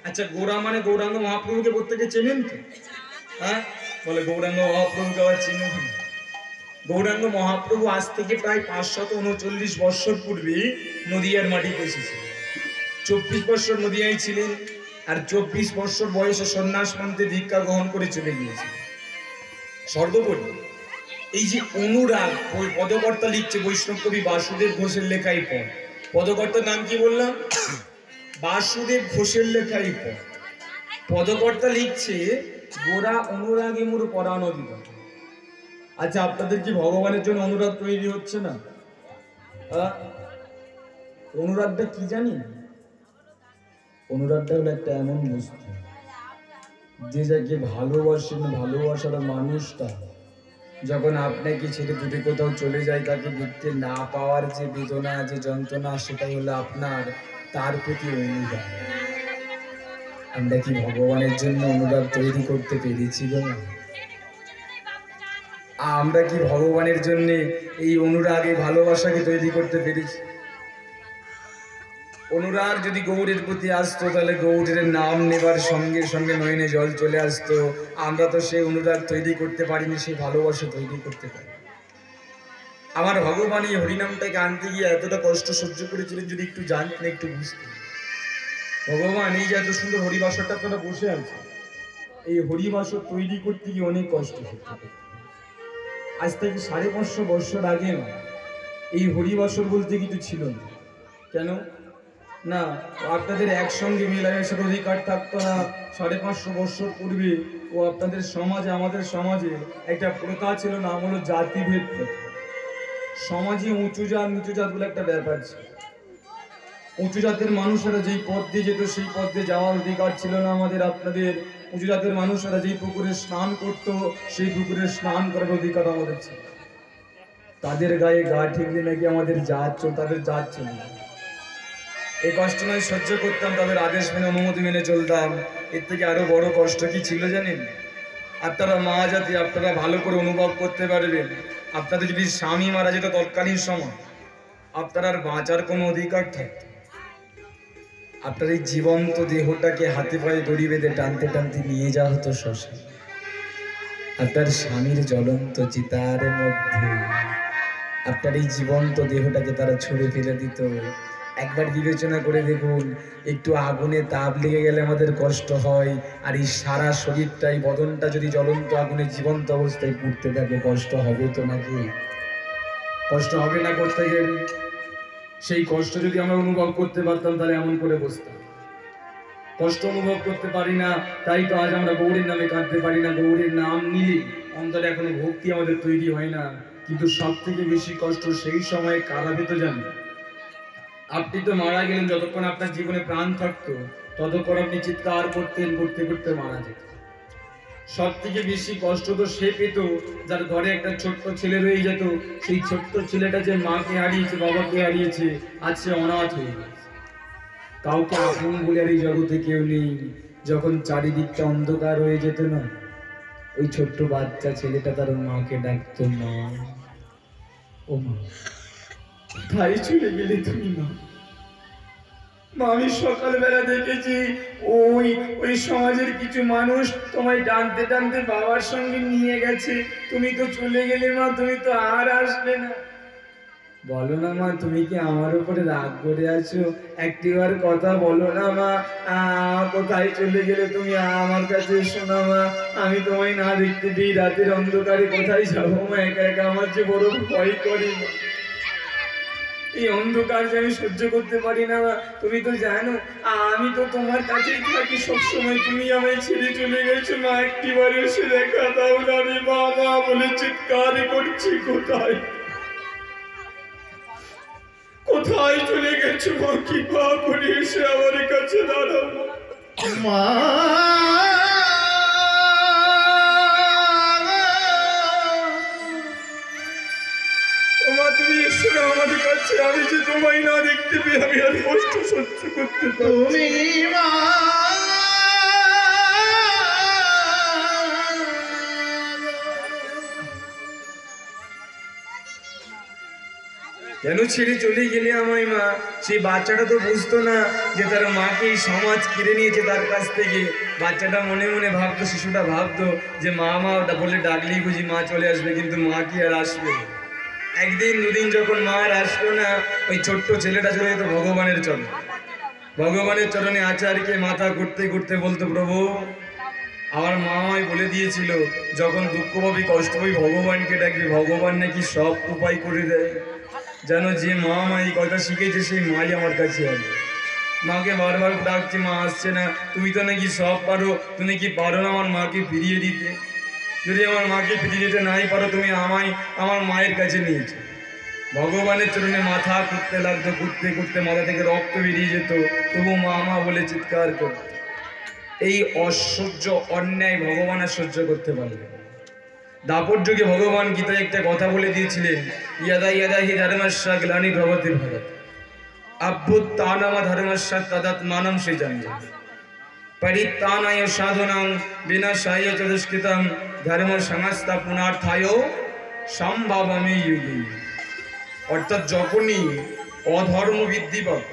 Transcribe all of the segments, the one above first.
আচ্ছা, গোরা মানে গৌরাঙ্গ মহাপ্রভুকে প্রত্যেকে চেনেন তো? হ্যাঁ, বলে গৌরাঙ্গ মহাপ্রভুকে আবার চিনো? গৌরাঙ্গ মহাপ্রভু আজ থেকে প্রায় 539 বৎসর পূর্বে নদিয়ার মাটিতে এসেছিলেন। 24 বৎসর নদিয়ায় ছিলেন, আর 24 বৎসর বয়সে সন্ন্যাস মন্ত্রে দীক্ষা গ্রহণ করে চলে গিয়েছিলেন। সর্বোপরি এই যে অনুরাগ, ওই পদকর্তা লিখছে বৈষ্ণব কবি বাসুদেব ঘোষের লেখাই পদ। পদকর্তার নাম কি বললাম? বাসুদেব ঘোষের লেখাই পদ। পদকর্তা লিখছে গোরা অনুরাগে মোর পরাণ দিল। আচ্ছা, আপনাদের কি ভগবানের জন্য অনুরাগ তৈরি হচ্ছে না? অনুরাগটা কি জানি? অনুরাগটা হলো একটা এমন বস্তু, যে যাকে ভালোবাসেন, ভালোবাসার মানুষটা যখন আপনাকে ছেড়ে দূরে কোথাও চলে যায়, তাকে দেখতে না পাওয়ার যে বেদনা, যে যন্ত্রণা, সেটাই হলো আপনার তার প্রতি অনুরাগ। আমরা কি ভগবানের জন্য অনুরাগ তৈরি করতে পেরেছি গো? আমরা কি ভগবানের জন্য এই অনুরাগে ভালোবাসাকে তৈরি করতে পেরেছি? অনুরাগ যদি গৌরের প্রতি আসতো, তাহলে গৌরের নাম নেবার সঙ্গে সঙ্গে নয়নে জল চলে আসতো। আমরা তো সেই অনুরাগ তৈরি করতে পারিনি, সেই ভালোবাসা তৈরি করতে পারি। আমার ভগবান এই হরিনামটাকে আনতে গিয়ে এতটা কষ্ট সহ্য করেছিলেন, যদি একটু জানতেন, একটু বুঝতেন। ভগবান এই যে এত সুন্দর হরিবাসরটা আপনারা বসে আছে, এই হরিবাসর তৈরি করতে গিয়ে অনেক কষ্ট সহ্য করতে। আজ থেকে 550 বছর আগে এই হরিবাসর বলতে কিছু ছিল না। কেন না? আপনাদের একসঙ্গে মেলামেশার অধিকার থাকতো না। 550 বছর পূর্বে ও আপনাদের সমাজে, আমাদের সমাজে একটা প্রথা ছিল, নাম হলো জাতিভেদ প্রথা। সমাজে উঁচু জাত নিচু জাত বলে একটা ব্যাপার ছিল। উঁচু জাতের মানুষেরা যেই পথ দিয়ে যেত, সেই পথ দিয়ে যাওয়ার অধিকার ছিল না আমাদের আপনাদের। উঁচু জাতের মানুষেরা যেই পুকুরে স্নান করত, সেই পুকুরে স্নান করার অধিকার আমাদের ছিল। তাদের গায়ে গা ঠেকলে নাকি আমাদের জাত, তাদের জাত ছিল। এই কষ্ট নয় সহ্য করতাম, তাদের আদেশ মেনে, অনুমতি মেনে চলতাম। এর থেকে আরো বড় কষ্ট কি ছিল জানেন? আপনারা মা জাতি, আপনারা ভালো করে অনুভব করতে পারবেন। আপনাদের যদি স্বামী মারা যেত তৎকালীন সময়, আপনার আর বাঁচার কোনো অধিকার থাকত? আপনার এই জীবন্ত দেহটাকে হাতে পায়ে দড়ি বেঁধে টানতে টানতে নিয়ে যাওয়া হতো শ্মশানে। আপনার স্বামীর জ্বলন্ত চিতার মধ্যে আপনার এই জীবন্ত দেহটাকে তারা ছুঁড়ে ফেলে দিত। একবার বিবেচনা করে দেখুন, একটু আগুনে তাপ লেগে গেলে আমাদের কষ্ট হয়, আর এই সারা শরীরটাই, বদনটা যদি জ্বলন্ত আগুনে জীবন্ত অবস্থায় পুড়তে থাকে, কষ্ট হবে তো নাকি? কষ্ট হবে না করতে গেলে? সেই কষ্ট যদি আমরা অনুভব করতে পারতাম, তাহলে এমন করে বসতাম। কষ্ট অনুভব করতে পারি না, তাই তো আজ আমরা গৌরের নামে কাঁদতে পারি না। গৌরের নাম নিলে অন্তরে এখনো ভক্তি আমাদের তৈরি হয় না। কিন্তু সব থেকে বেশি কষ্ট সেই সময় কারা পেত জানেন? আপনি তো মারা গেলেন, যতক্ষণ আপনার জীবনে প্রাণ থাকতো ততক্ষণ আপনি চিৎকার করতেন, করতে করতে মারা যেতেন। সব থেকে বেশি কষ্ট তো সে পেত যার ঘরে একটা ছোট্ট ছেলে রয়ে যেত। সেই ছোট্ট ছেলেটা যে মাকে হারিয়েছে, বাবাকে হারিয়েছে, আজ সে অনাথ হয়ে গেছে। কাউকে আপন বলে আর এই জগতে কেউ নেই। যখন চারিদিকটা অন্ধকার হয়ে যেত না, ওই ছোট্ট বাচ্চা ছেলেটা তার মাকে ডাকতো, মা, ও মা, কোথায় চলে গেলে তুমি মা? আমি সকালবেলা দেখেছি ওই ওই সমাজের কিছু মানুষ তোমায় টানতে টানতে বাবার সঙ্গে নিয়ে গেছে। তুমি তো চলে গেলে মা, তুমি তো আর আসলে না। বলো না মা, তুমি কি আমার উপরে রাগ করে আছো? একটিবার কথা বলো না মা, কোথায় চলে গেলে তুমি? আমার কাছে এসো না মা, আমি তোমায় না দেখতে দিই রাতের অন্ধকারে কোথায় যাবো মা? একা একা আমার যে বড় ভয় করে, এই অন্ধকার যে আমি সহ্য করতে পারি না। তুমি তো জানো আমি তো তোমার কাছেই থাকি সবসময়, তুমি আমায় ছেড়ে চলে গেছো মা, একটিবার এসে দেখা দাও না রে মা, মা বলে চিৎকার করছি। কোথায় কোথায় চলে গেছো মা? কি পা করে এসে আমার কাছে দাঁড়াও মা। তুমি এসো না আমার কাছে, আমি যে তোমায় না দেখতে পেয়ে আমি আর কষ্ট সহ্য করতে পারি। কেন ছেড়ে চলে গেলে আমায় মা? সেই বাচ্চাটা তো বুঝতো না যে তার মাকে এই সমাজ কেড়ে নিয়েছে তার কাছ থেকে। বাচ্চাটা মনে মনে ভাবতো, শিশুটা ভাবতো যে মা মা বলে ডাকলেই বুঝি মা চলে আসবে, কিন্তু মা কি আর আসবে? একদিন দুদিন যখন মা আর আসলো না, ওই ছোট্ট ছেলেটা চলে যেত ভগবানের চরণে। ভগবানের চরণে আচার্যকে মাথা করতে করতে বলতো, প্রভু আমার মা আমায় বলে দিয়েছিল যখন দুঃখ পাবি কষ্ট পাবি ভগবানকে ডাকবি, ভগবান নাকি সব উপায় করে দেয়। জানো, যে মা মা এই কথা শিখেছে সেই মাই আমার কাছে আসবে। মাকে বারবার ডাকছে, মা আসছে না। তুমি তো নাকি সব পারো, তুমি কি পারো না আমার মাকে ফিরিয়ে দিতে? যদি আমার মাকে ফিরিয়ে দিতে নাই পারো, তুমি আমায় আমার মায়ের কাছে নিয়েছো। ভগবানের চরণে মাথা করতে লাগতো, করতে করতে মাথা থেকে রক্ত বেরিয়ে যেত, তবু মা মা বলে চিৎকার করত। এই অসহ্য অন্যায় ভগবান আর সহ্য করতে পারবে। দাপর যুগে ভগবান গীতায় একটা কথা বলে দিয়েছিলেন, ইয়াদা ইয়াদা হি ধর্মস্য গ্লানি ভবতি ভারত অভ্যুত্থানম ধর্মস্য তদাত্মানম সৃজন্তি পরিত্রাণায় সাধুনাং বিনাশায় চ দুষ্কৃতম ধর্ম সংস্থাপনার্থায় সম্ভাবামি যুগে। অর্থাৎ যখনই অধর্ম বৃদ্ধি পাবে,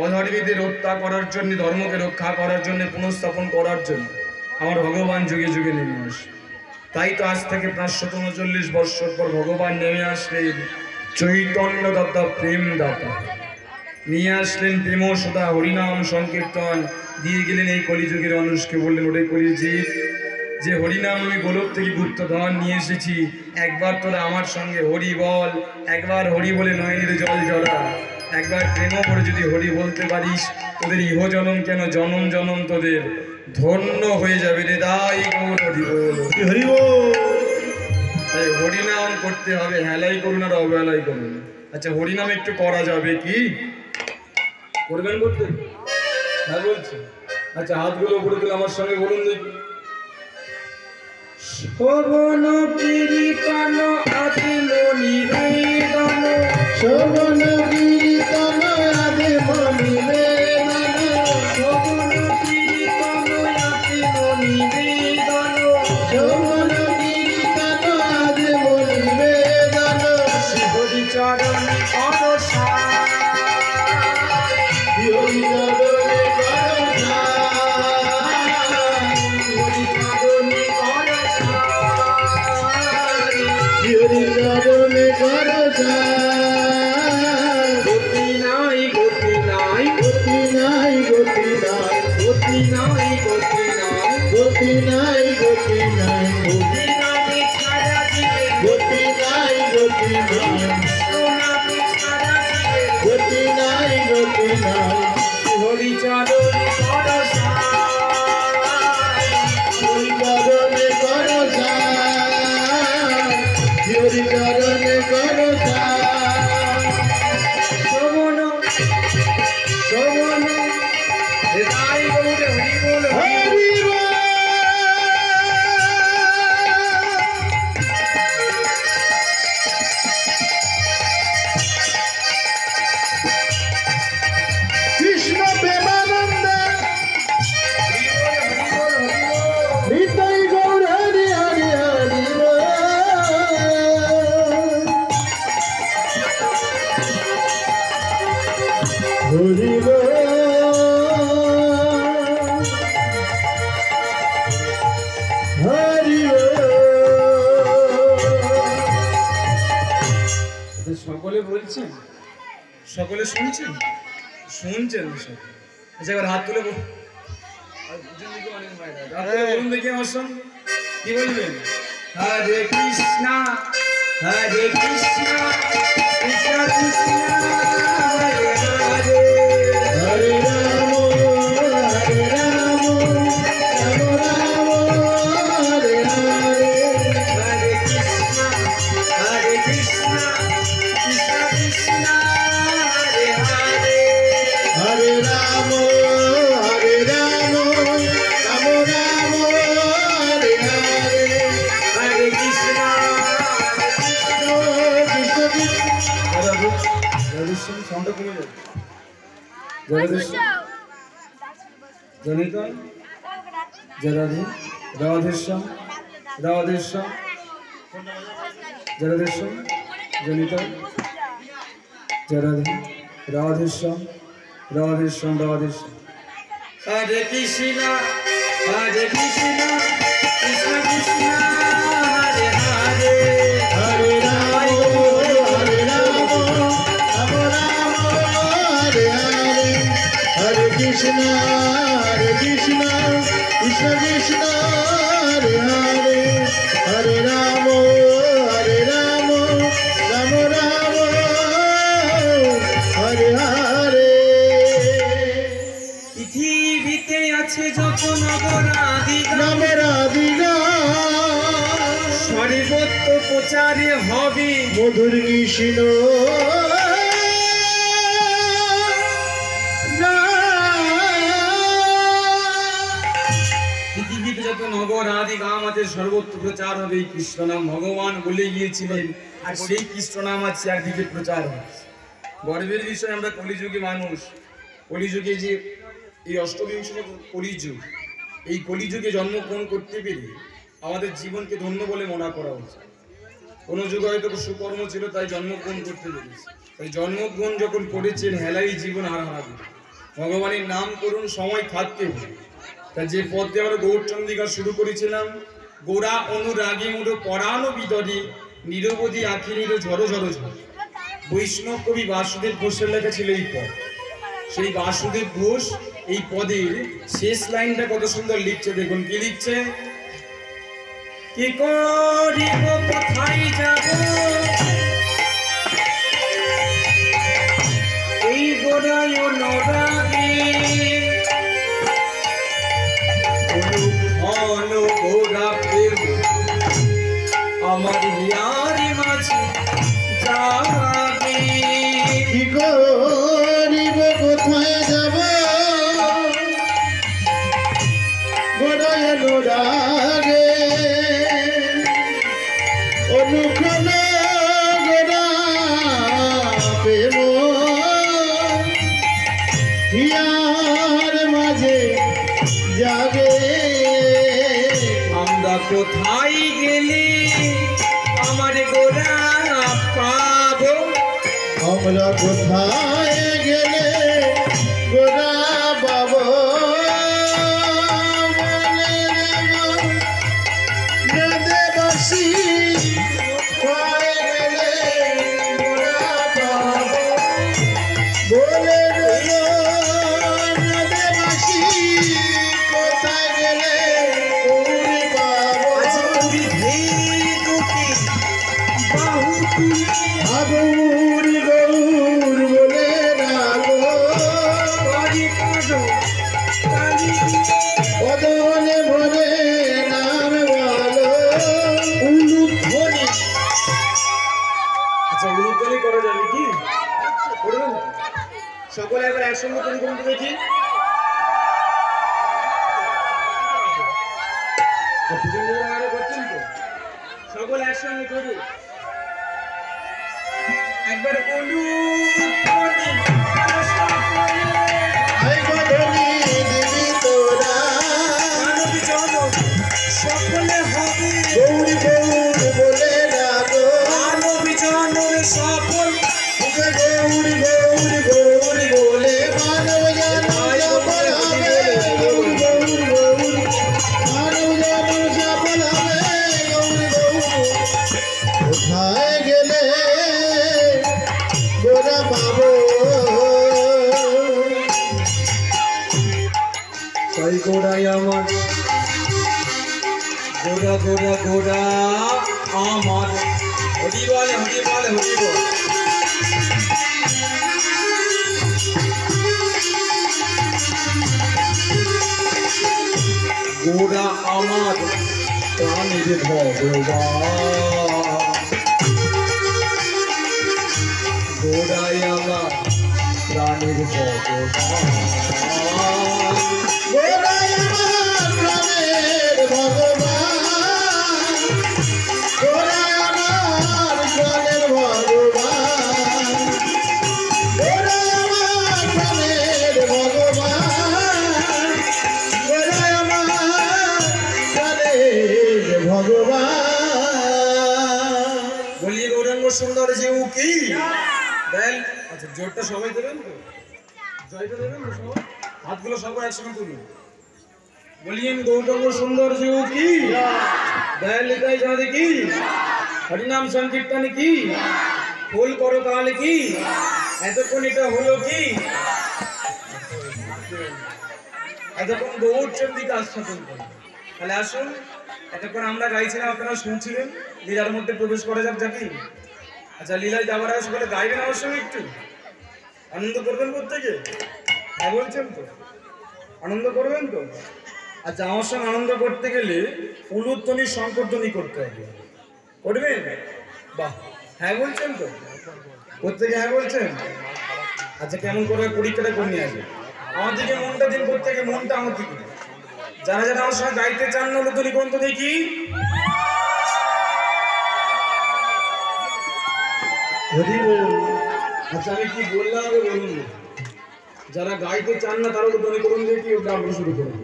অধর্মীদের হত্যা করার জন্য, ধর্মকে রক্ষা করার জন্য, পুনঃস্থাপন করার জন্য আমার ভগবান যুগে যুগে নেমে আসে। তাই তো আজ থেকে 539 বৎসর পর ভগবান নেমে আসলেন চৈতন্য দাতা, প্রেম দাতা, নিয়ে আসলেন প্রেম সদা হরিনাম সংকীর্তন, দিয়ে গেলেন এই কলিযুগের মানুষকে। বললেন, ওরে কলিজীব, যে হরিনাম আমি গোলক থেকে গুপ্তধন নিয়ে এসেছি, একবার তোরা আমার সঙ্গে হরি বল, একবার হরি বলে নয়নের জল জলা, একবার প্রেম করে যদি হরি বলতে পারিস, তোদের ইহ জনম কেন জনম জনম তোদের ধন্য হয়ে যাবে রে। দাই গৌর হরি বল, হরি বল। তাই হরিনাম করতে হবে, হেলাই করুন আর অবহেলাই করুন। আচ্ছা, হরিনাম একটু করা যাবে কি? করবেন করতে? হ্যাঁ বলছি। আচ্ছা, হাতগুলো উপরে তুলে আমার সঙ্গে বলুন দেখি। শোভন কীর্তন আদিম নিবেদন, শোভন কীর্তন আদিম নিবেদন, শোভন কীর্তন আদিম নিবেদন, শোভন কীর্তন আদিম নিবেদন, শিবজি চরণ অরসা, শিবজি চরণে করসা, শিবজি চরণে করসা, শিবজি চরণে করসা। গতি নাই, গতি নাই, গতি নাই, গতি নাই, গতি নাই, গতি নাই, গতি নাই, গতি নাই, গতি নাই ছাড়া দিবে, গতি নাই, গতি নাই, সোনাকে ছাড়া দিবে, গতি নাই, গতি নাই, হরি চরণে করসা, হরি চরণে করসা, হরি চরণে করসা। শোভন শোভন হৃদয় গৌরে হরি বল, হরি বল। কৃষ্ণ প্রেমানন্দ হরি বল, হরি বল, হরি বল। হৃদয় গৌর হরি হরি হরি বল, হরি বল, হরি বল। সকলে বলছেন, সকলে শুনছেন, শুনছেন সব। আচ্ছা, এবার হাত তুলে বলুন দেখি আমার সঙ্গে কি বলবেন? হরে কৃষ্ণ, হরে কৃষ্ণ, কৃষ্ণ কৃষ্ণ হরে হরে, হরে রাম, হরে রাম, রাম রাম হরে হরে, হরে কৃষ্ণ, হরে কৃষ্ণ, কৃষ্ণ কৃষ্ণ হরে হরে, হরে রাম, হরে রাম, রাম রাম হরে হরে, হরে কৃষ্ণ, কৃষ্ণ কৃষ্ণ। সাউন্ডটা কমে যাবে। জনিতা জরাধি রাধেশ্যাম, রাধেশ্যাম, জরাধেশ্যাম, জনিতা রাধে রাধেশ্যাম রাধেশ্যাম রাধেশ্যাম। হরে কৃষ্ণ হরে কৃষ্ণ কৃষ্ণ কৃষ্ণ হরে হরে হরে রাম হরে রাম রাম রাম হরে হরে হরে কৃষ্ণ কৃষ্ণ কৃষ্ণ হরে হরে হরে রাম রাম রাম হরে হরে। পৃথিবীতে আছে যত নগরাদি নামেরাদিগা সর্বত্র প্রচারে হবে মধুর কৃষ্ণ পৃথিবীতে যত নগর আদি গ্রাম আছে সর্বত্র প্রচার হবে এই কৃষ্ণ নাম। ভগবান বলে গিয়েছিলেন আর সেই কৃষ্ণ নাম আছে চারদিকে প্রচার হচ্ছে। গর্বের বিষয় আমরা কলিযুগে মানুষ, কলিযুগে যে এই অষ্টবিংশ কলিযুগ, এই কলিযুগে জন্মগ্রহণ করতে পেরে আমাদের জীবনকে ধন্য বলে মনে করা উচিত। কোনো যুগে হয়তো সুকর্ম ছিল তাই জন্মগ্রহণ করতে পেরেছে, তাই জন্মগ্রহণ যখন করেছেন হেলাই জীবন আর হারাবে। ভগবানের নাম করুন সময় থাকতে হবে। তা যে পথ দিয়ে আমরা গৌরচন্দ্রিকা শুরু করেছিলাম, গোড়া অনুরাগী মুড়ো পরাণ বিদরে নিরবধি আখি নির ঝড়ো ঝড়ো ঝড়, বৈষ্ণব কবি বাসুদেব ঘোষের লেখা ছিল এই পদ। সেই বাসুদেব ঘোষ এই পদের শেষ লাইনটা কত সুন্দর লিখছে, দেখুন কি লিখছে। কি করিব কোথায় যাব এই গোড়ায় অনুরাগী আমার হিয়ারি মাঝে যাবে। কি করিব কোথায় যাব গোড়ায় রাগে অনুক্ষণ গোড়া প্রেম হিয়ার মাঝে জাগে। আমরা কোথায় গেলে আমার গোড়া পাবো, আমরা কোথায় গেলে গোড়া পাবো নদেবাসী কোথায় গেলে গোড়া পাবো বলে নদেবাসী কোথায় গেলে গৌরী পাবো। বাহু তুলে আগুর গৌর বলে রাগো বাড়ি কাঁদো কালী বদনে ভরে নাম বলো উলুধ্বনি। আচ্ছা উলুধ্বনি করা যাবে কি? করবেন না? সকলে একবার একসঙ্গে তুমি করতে দেখি। সকলে একসঙ্গে করবে একবার উলুধ্বনি। আই বদনি দিবি তোরা সকলে হবে গৌরী গৌর বলে রাগো মানবী জনর সফল মুখে গৌরী গৌর গৌর বলে মানব জান সফল হবে গৌর গৌর গৌর মানব জান সফল হবে গৌর গৌর। কোথায় গেলে গোরা পাবো তাই গোড়াই আমার গোড়া গোড়া গোড়া আমার হরি বলে হরি বলে হরি বল। গোড়া আমার প্রাণের ভগবান, গোড়াই আমার প্রাণের ভগবান। গোরাই আমার প্রাণের ভগবান গোরাই আমার প্রাণের ভগবান গোরাই আমার প্রাণের ভগবান গোরাই আমার প্রাণের ভগবান। বলি গৌরাঙ্গ সুন্দর যে উকি দেন আচ্ছা জোরটা সবাই দেবেন তো? জয়টা দেবেন তো সবাই? হাতগুলো সবাই একসঙ্গে তুলুন। বলিয়েন গৌতম সৌন্দর্য কি, দয়ালিতাই যাঁদে কি, হরিনাম সংকীর্তন কি, ফুল করো কাল কি, এতক্ষণ এটা হলো কি, এতক্ষণ গৌরচন্দ্র দিকে আস্বাদন করুন। তাহলে আসুন, এতক্ষণ আমরা গাইছিলাম, আপনারা শুনছিলেন, লীলার মধ্যে প্রবেশ করা যাক যাকি। আচ্ছা লীলায় যাবার আগে সকালে গাইবেন অবশ্যই, একটু আনন্দ করবেন প্রত্যেকে। হ্যাঁ বলছেন তো, আনন্দ করবেন তো? আচ্ছা আমার সঙ্গে আনন্দ করতে গেলে উলুধ্বনি সংকীর্তনী করতে হবে, করবেন? বাহ, হ্যাঁ বলছেন তো প্রত্যেকে? হ্যাঁ বলছেন? আচ্ছা কেমন করে পরীক্ষাটা করে নিয়ে আসবে? আমার দিকে মনটা দিন, প্রত্যেকে মনটা আমার দিকে। যারা যারা আমার সঙ্গে গাইতে চান না উলুধ্বনি কোন তো দেখি। আচ্ছা আমি কি বললাম আগে বলুন। যারা গাইতে চান না তারা উলুধ্বনি করুন দেখি, গান শুরু করুন।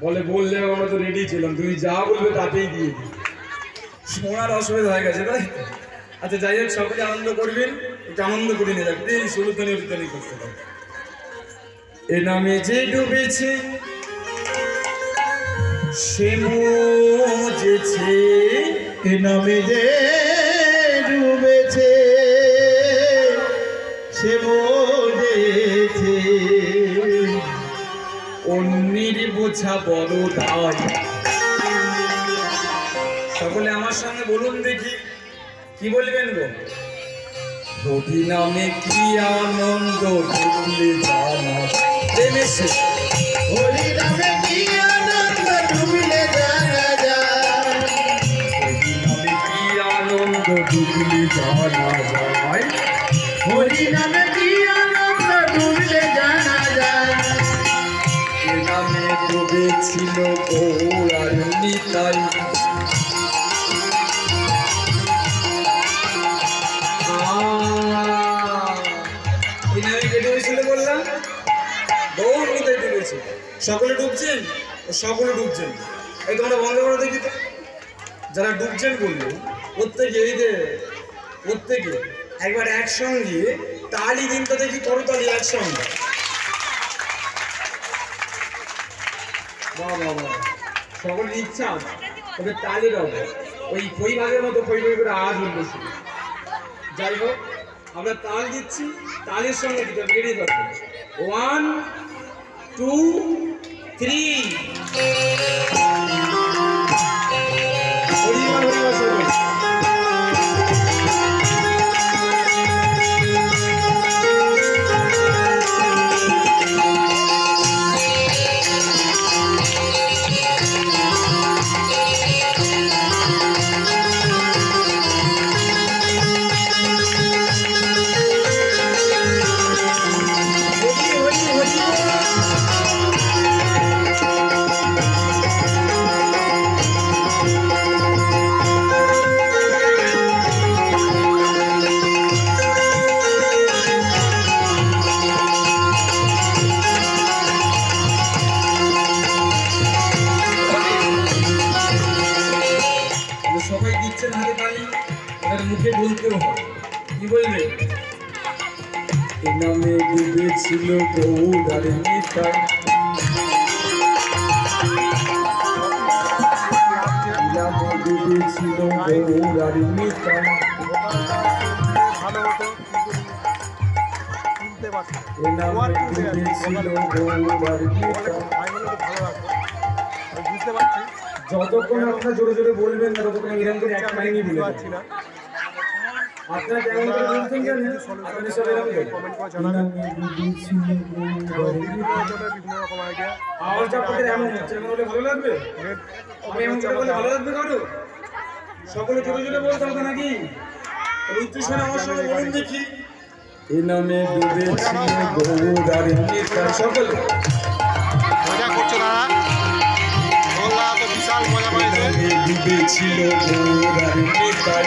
বলে বললে আমরা তো রেডি ছিলাম, তুমি যা বলবে তাতেই দিয়ে দিই, শোনার অসুবিধা হয়ে গেছে তাই। আচ্ছা যাই হোক, সকলে আনন্দ করবেন, একটু আনন্দ করে নিয়ে যাক প্লিজ, উলুধ্বনি উলুধ্বনি করতে পারে। এ নামে যে ডুবেছে সে মজেছে, এ নামে যে ডুবেছে সে মজেছে, অন্যের বোঝা বড় দায়। সকলে আমার সঙ্গে বলুন দেখি, কি বলবেন গো? হরি নামে কি আনন্দ ডুবলে জানা প্রেমেছে, হরি নামে কি আনন্দ ডুবলে জানা যায়, হরি নামে কি আনন্দ ডুবলে জানা যায়, হরি নামে কি আনন্দ ডুবলে জানা যায়। এ নামে ডুবেছিল গৌরার নিতাই, বললাম গৌর নিতাই ডুবেছে। সকলে ডুবছেন? সকলে ডুবছেন, এই তোমরা বন্ধ করে দেখি তো। যারা ডুবছেন বললো প্রত্যেকে, এই যে প্রত্যেকে একবার একসঙ্গে তালি দিন তো দেখি, করতালি একসঙ্গে। বাহ বাহ বাহ, সকলের ইচ্ছা তবে তালির হবে ওই খই ভাগের মতো খই খই করে আওয়াজ উঠবে শুধু। যাই হোক আমরা তাল দিচ্ছি, তালের সঙ্গে দিতে হবে, রেডি করতে 1 2 3। হরিবার হরিবার সকলে। সবাই দিচ্ছেন হাতে তালি, এবার মুখে বলতেও হয়, কি বলবে? এ নামে ডুবেছিল গৌরার নিতাই, নামে ডুবেছিল গৌরার নিতাই, এ নামে ডুবেছিল গৌরার নিতাই। যতক্ষণ আপনারা জোরে জোরে বলবেন না ততক্ষণ এরকম করে এক লাইনই বলে যাচ্ছি না। আপনারা কেমন করে বলছেন জানেন? আপনাদের সব এরকম আওয়াজ আপনাদের এমন হচ্ছে, এমন হলে ভালো লাগবে? আমি এমন করে বলে ভালো লাগবে কারো? সকলে জোরে জোরে বলতে হবে নাকি? উচ্চস্বরে আমার সঙ্গে বলুন দেখি। এ নামে ডুবেছিল গৌরার নিতাই। সকলে মজা করছো দাদা, বললা তো বিশাল মজা পাইছে। ডুবেছিল গৌরার নিতাই,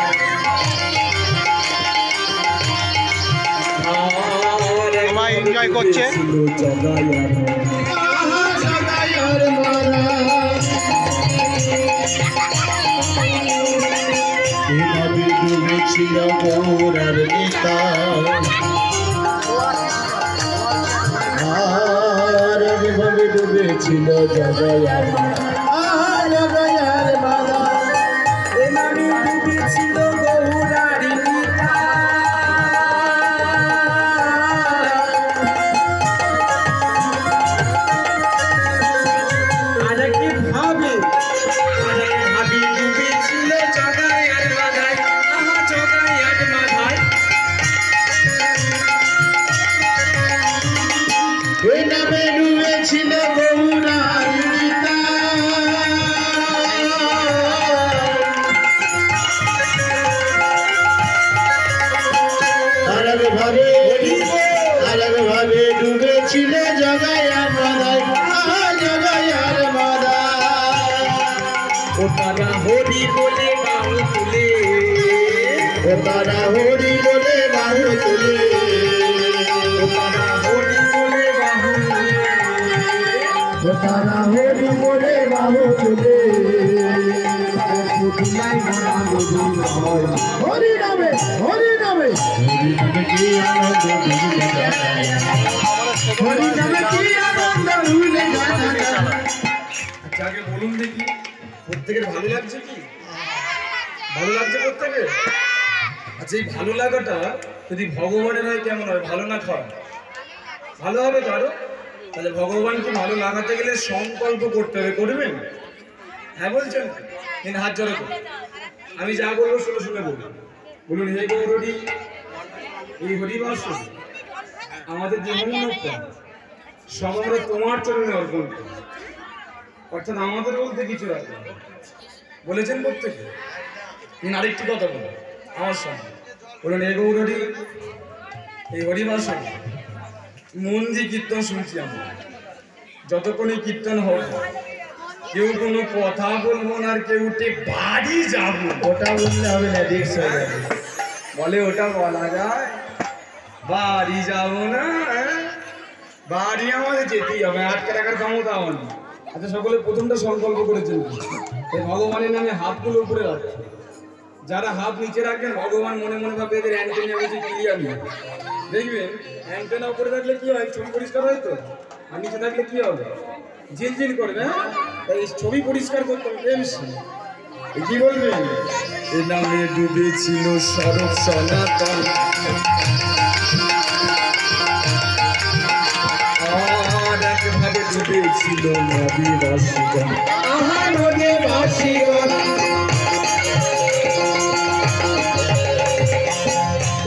সবাই এনজয় করছে। ডুবেছিল গৌরার নিতাই। জগয়ার জগয়ার মালা এ নামে ডুবেছিল গৌরারি নিতা আরেকটি ভাবে ভাবি ডুবেছিল জগায়ার মাথায় আহা জগায়ার মাথায় ওই নামে ডুবেছিল গৌরার গীতা আরেক ভাবে ডুবেছিল জগায়ার মাদায় জগায়ার মাদায় ও তারা হরি বলে বাহু তুলে ও তারা হরি বলে বাহু তুলে ও তারা হরি বলে বাহু ও তারা হরি বলে বাহু তুলে হরি নামে হরি নামে কি আনন্দ হরি নামে কি আনন্দ ভুলে জানা আচ্ছা আগে বলুন দেখি প্রত্যেকের ভালো লাগছে কি ভালো লাগছে প্রত্যেকের আচ্ছা এই ভালো লাগাটা যদি ভগবানের হয় কেমন হয় ভালো না খারাপ ভালো হবে কারো তাহলে ভগবানকে ভালো লাগাতে গেলে সংকল্প করতে হবে করবেন হ্যাঁ বলছেন কিন্তু হাত জড়ো করুন আমি যা বলবো শুনে শুনে বলুন বলুন হে গৌরী এই হরিবাস আমাদের জীবন সমগ্র তোমার চরণে অর্পণ করি অর্থাৎ আমাদের বলতে কিছু রাখবে বলেছেন প্রত্যেকে তিনি আরেকটি কথা বলুন আমার সঙ্গে বলুন হে গৌরী এই হরিবাস মন দিয়ে কীর্তন শুনছি আমরা যতক্ষণ এই কীর্তন হোক কেউ কোনো কথা বলবো না আর কেউ উঠে বাড়ি যাবো ওটা বললে হবে না রিক্স হয়ে যাবে বলে ওটা বলা যায় বাড়ি যাবো না বাড়ি আমাদের যেতেই হবে আটকে রাখার ক্ষমতা আমার নেই। আচ্ছা সকলে প্রথমটা সংকল্প করেছেন এই ভগবানের নামে হাতগুলো উপরে রাখছে যারা হাত নিচে রাখবেন ভগবান মনে মনে ভাবে এদের অ্যান্টেনা বেশি ক্লিয়ার নেই দেখবেন অ্যান্টেনা উপরে রাখলে কি হয় ছবি পরিষ্কার হয় তো আর নিচে থাকলে কি হবে ঝিলঝিল করবে হ্যাঁ তাই ছবি পরিষ্কার করতে হবে কি বলবেন এ নামে ডুবেছিল সরব সনাতন আর একভাবে ডুবেছিল নদীবাসীগণ আহা নদীবাসীগণ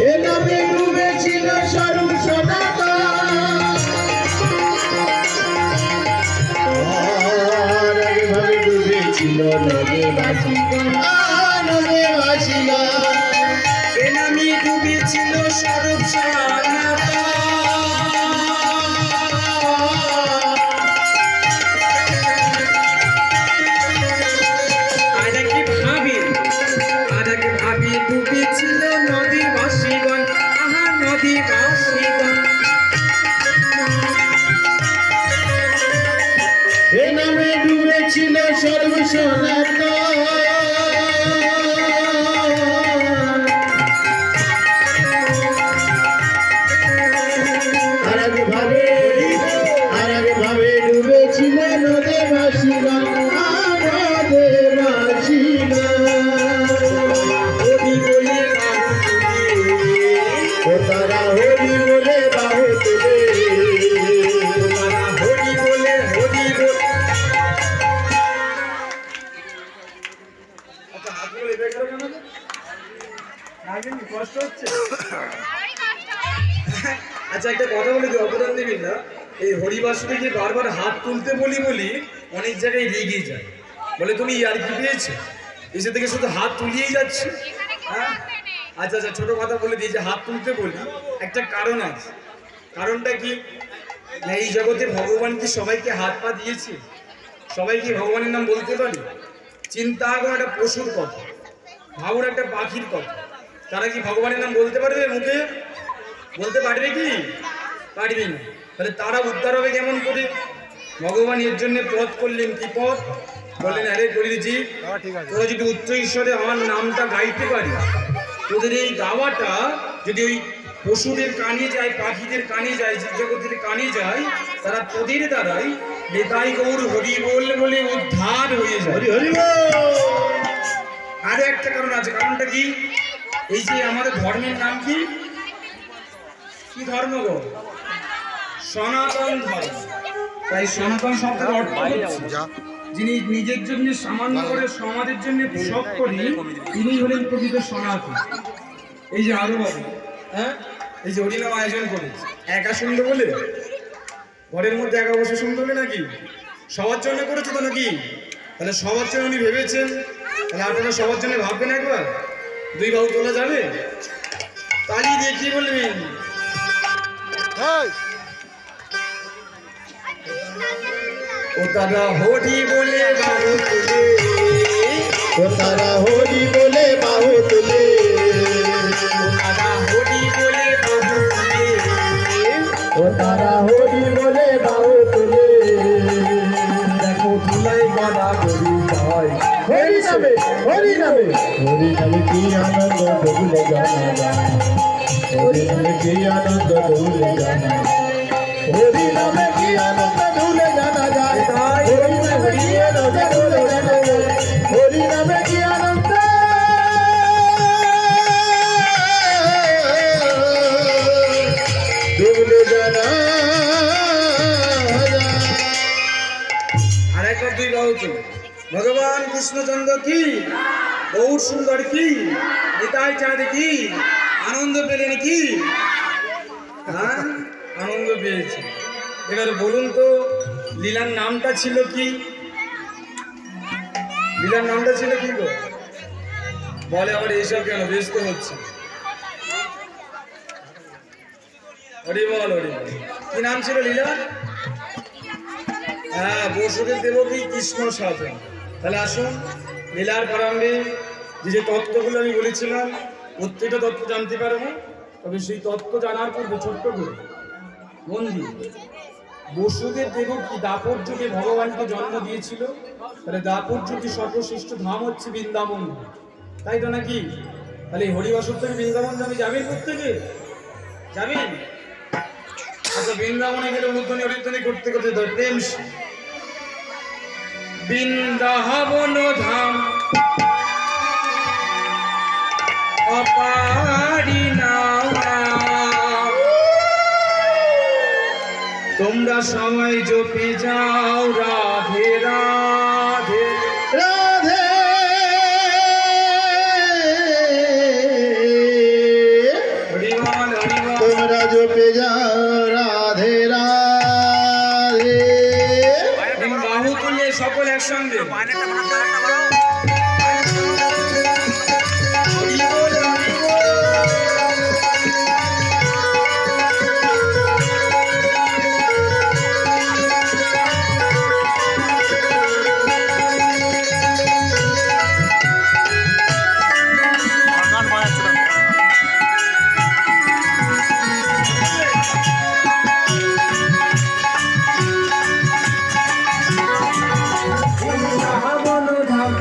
এ নামে ডুবেছিল স্বরূপ সনাতন আর একভাবে ডুবেছিল নদীবাসীগণ নদীবাসীগণ এ নামে ডুবেছিল সরব সনাতন ডুবেছিল নদীবাসীগণ আহা নদীবাসীগণ এ নামে ডুবেছিল সর্ব সনাতন আর এক ভাবে ডুবেছিল নদীবাসীগণ ও তারা হরি বলে বাহু তুলে হরি বলে হরি বলে আচ্ছা হাতগুলো এভাবে করো কেন কষ্ট হচ্ছে আচ্ছা একটা কথা বলে দিই অবদান দিবি না এই হরিবাসুকে যে বারবার হাত তুলতে বলি অনেক জায়গায় রেগে যায় বলে তুমি আর কি পেয়েছো এসে থেকে শুধু হাত তুলিয়েই যাচ্ছে হ্যাঁ আচ্ছা আচ্ছা ছোট কথা বলে দিই যে হাত তুলতে বলি একটা কারণ আছে কারণটা কি না এই জগতে ভগবান কি সবাইকে হাত পা দিয়েছে সবাই কি ভগবানের নাম বলতে পারে চিন্তা করো একটা পশুর কথা ভাবুন একটা পাখির কথা তারা কি ভগবানের নাম বলতে পারবে মুখে বলতে পারবে কি পারবে না তাহলে তারা উদ্ধার হবে কেমন করে ভগবান এর জন্য পথ করলেন কি পথ বললেন আরে গরিজি তোরা যদি উচ্চ ঈশ্বরে আমার নামটা গাইতে পারি তোদের এই গাওয়াটা যদি ওই পশুদের কানে যায় পাখিদের কানে যায় জীবজগতের কানে যায় তারা তোদের দ্বারাই নিতাই গৌর হরি বল বলে উদ্ধার হয়ে যায়। হরি হরি বল। আরো একটা কারণ আছে, কারণটা কি? এই যে আমাদের ধর্মের নাম কি? কি ধর্ম গো? সনাতন ধর্ম। তাই সনাতন শব্দের অর্থ হচ্ছে যা যিনি নিজের জন্য সামান্য করে সমাজের জন্য সব করি, তিনি হলেন প্রকৃত সনাতন। এই যে আরো বাবু, হ্যাঁ, এই যে হরিনাম আয়োজন করেছে, একা শুনবে বলে ঘরের মধ্যে একা বসে শুনতে হবে নাকি? সবার জন্য করেছে তো নাকি? তাহলে সবার জন্য উনি ভেবেছেন, তাহলে আপনারা সবার জন্য ভাববেন একবার। দুই বাহু তোলা যাবে? তালি দিয়ে কি বলবেন? এই ও তারা হরি বলে বাহু তুলে, ও তারা হরি বলে বাহু তুলে, ও তারা হরি বলে বাহু তুলে, ও তারা হরি বলে বাহু তুলে। দেখো ধুলাই গদা করি যায়। হরি নামে হরি নামে হরি নামে কি আনন্দ ভুলে জানা যায়, হরি নামে কি আনন্দ ভুলে জানা যায়, হরি নামে কি আনন্দ ভুলে জানা যায়, হরি নামে কি আনন্দ ভুলে জানা যায়, হরি নামে কি আনন্দ ভুলে জানা যায়। আর একবার দুই বাহু তুলে, ভগবান কৃষ্ণচন্দ্র কি, গৌর সুন্দর কি, নিতাই চাঁদ কি, আনন্দ পেলেন কি? হ্যাঁ, আনন্দ পেয়েছে। এবার বলুন তো, লীলার নামটা ছিল কি? লীলার নামটা ছিল কি গো? বলে আবার এইসব কেন, ব্যস্ত হচ্ছে। হরি বল হরি বল। কি নাম ছিল লীলার? হ্যাঁ, বসুদেব দেবকী কৃষ্ণ সাধন। তাহলে আসুন, লীলার প্রারম্ভে যে যে তত্ত্বগুলো আমি বলেছিলাম, প্রত্যেকটা তত্ত্ব জানতে পারবো। তবে সেই তত্ত্ব জানার পূর্বে ছোট্ট করে বন্ধু, বসুদেব দেবকী দাপর যুগে ভগবানকে জন্ম দিয়েছিল। তাহলে দাপর যুগে সর্বশ্রেষ্ঠ ধাম হচ্ছে বৃন্দাবন, তাই তো নাকি? তাহলে এই হরিবাসর থেকে বৃন্দাবন যাবে, যাবেন প্রত্যেকে? যাবেন? আচ্ছা, বৃন্দাবনে গেলে অনুধ্বনি হরিধ্বনি করতে করতে প্রেম বৃন্দাবন ধাম অপারি নাম, তোমরা সবাই জপে যাও রাধে রাধে রাধে হরিবল হরিবল। তোমরা জপে যাও রাধে রাধে। বাহু তুলে সকল একসঙ্গে হরিবল হরিবল। গান বাজাচ্ছে না। বৃন্দাবন ধাম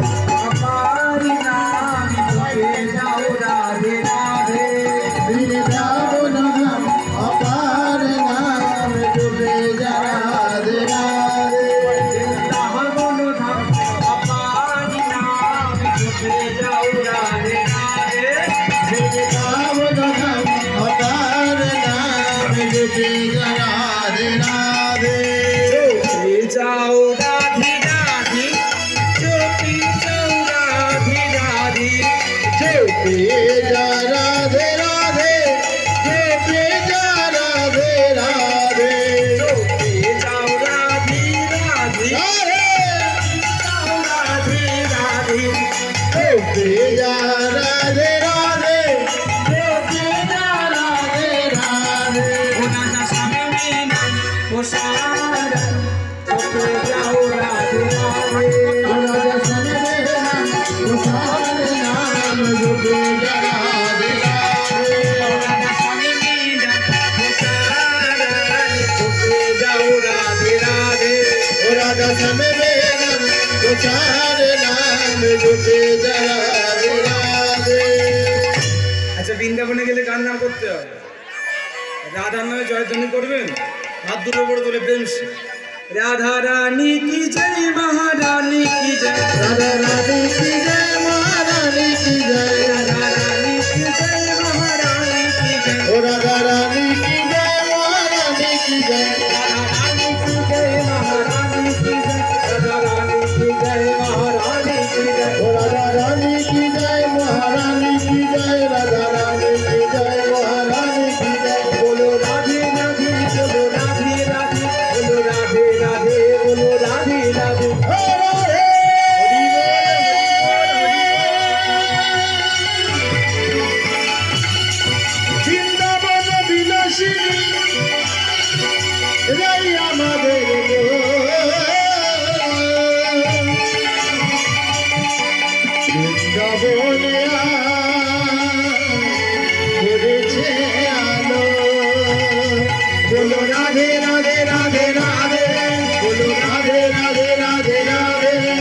অপারি নাম, জপে যাও রাধে রাধে। বৃন্দাবন ধাম অপার নাম জপে যাও রাধে রাধে। বৃন্দাবন ধাম অপারি নাম, জপে যাও রাধে রাধে। বৃন্দাবন ধাম অপার নাম জপে যাও রাধে রাধে। জপে যাও রাধে রাধে, জপে যাও রাধে রাধে। জপে যাও রাধে রাধে, জপে যাও রাধে রাধে। জপে যাও রাধে রাধে, রাধে যাও রাধে রাধে। জপে যাও রাধে রাধে, জপে যাও রাধে রাধে। ও রাধা স্বামী মীনা, ও সারা, জপে যাও রাধে রাধে। ও রাধা স্বামী নাম, ও সারে নাম জপে যাও রাধে রাধে। ও রাধা স্বামী মীনা, ও সারা, জপে যাও রাধে রাধে। ও রাধা স্বামী নাম, ও সারে নাম জপে যাও রাধে রাধে। আচ্ছা, বৃন্দাবনে গেলে কার নাম করতে হয়? রাধার নামে জয়ধ্বনি করবেন, হাত দুটো করে তোলে প্রেম সে। राधा रानी की जय महारानी की जय राधा रानी की जय महारानी की जय राधा रानी की जय महारानी की जय ओ राधा रानी की जय महारानी की जय राधा रानी की जय महारानी की जय राधा रानी की जय महारानी की जय ओ राधा रानी की जय महारानी की जय राधा रानी की जय महारानी की जय बोलो राधे राधे बोलो राधे राधे बोलो राधे राधे बोलो राधे राधे বৃন্দাবন বিলাসিনী রাই আমাদের বৃন্দাবনে করেছে আলো বলো রাধে রাধে রাধে রাধে বলো রাধে রাধে রাধে রাধে রাধে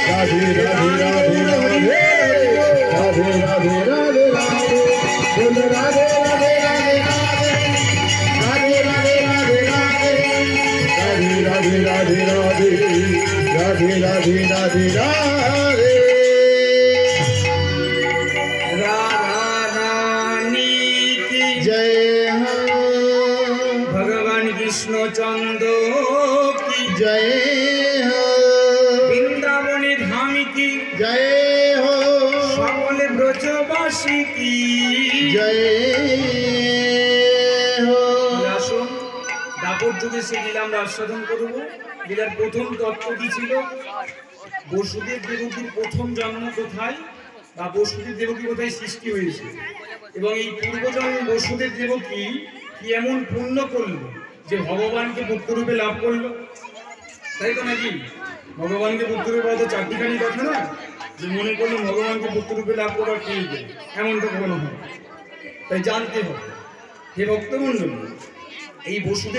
রাধে রাধে রাধে রাধে রাধে রাধে রাধে বলো রাধে রাধে রাধে রাধে রাধে রাধে রাধে রাধে রাধে রাধে রাধে রাধে রাধে রাধে राधा रानी की जय हो भगवान कृष्ण चंद्र की जय हो वृंदावनी धाम की जय हो সকল ব্রজবাসী কি जय हो আসুন দাপর যুগে সেই লীলা আমরা আস্বাদন করব। লীলার প্রথম তত্ত্ব কি ছিল? বসুদেব দেবকীর প্রথম জন্ম কোথায় বা বসুদেব দেবকী কোথায় সৃষ্টি হয়েছে এবং এই পূর্বজন্মে বসুদেব দেবকী কি এমন পুণ্য করলো যে ভগবানকে পুত্ররূপে লাভ করলো, তাই তো নাকি? ভগবানকে পুত্ররূপে পাওয়া তো চারটিখানি কথা না, যে মনে করলো ভগবানকে পুত্ররূপে লাভ করার ঠিক এমনটা কখনো হয়, তাই জানতে হবে। হে ভক্তমণ্ডলী, এই বসুদেব